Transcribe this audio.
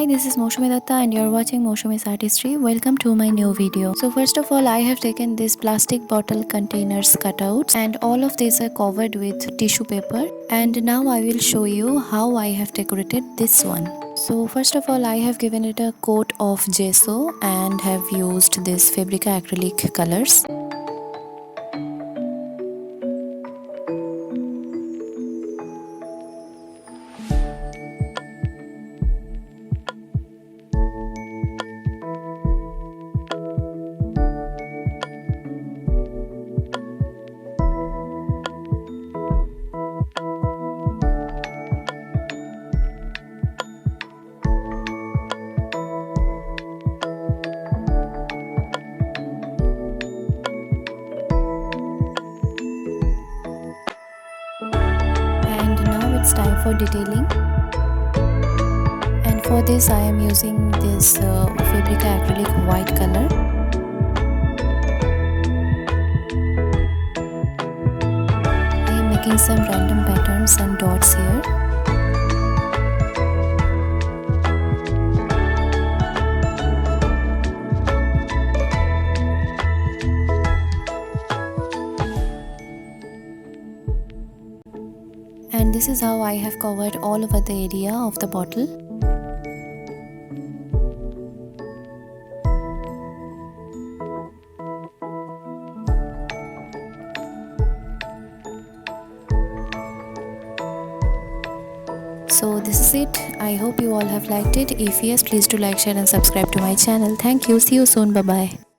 Hi, this is MOUSUMI'S and you're watching MOUSUMI'S Artistry. Welcome to my new video. So first of all, I have taken this plastic bottle containers cutouts and all of these are covered with tissue paper. And now I will show you how I have decorated this one. So first of all, I have given it a coat of gesso and have used this Fabrica acrylic colors. It's time for detailing, and for this I am using this Fabrica acrylic white color. I am making some random patterns and dots here. And this is how I have covered all over the area of the bottle. So this is it. I hope you all have liked it. If yes, please do like, share and subscribe to my channel. Thank you. See you soon. Bye bye.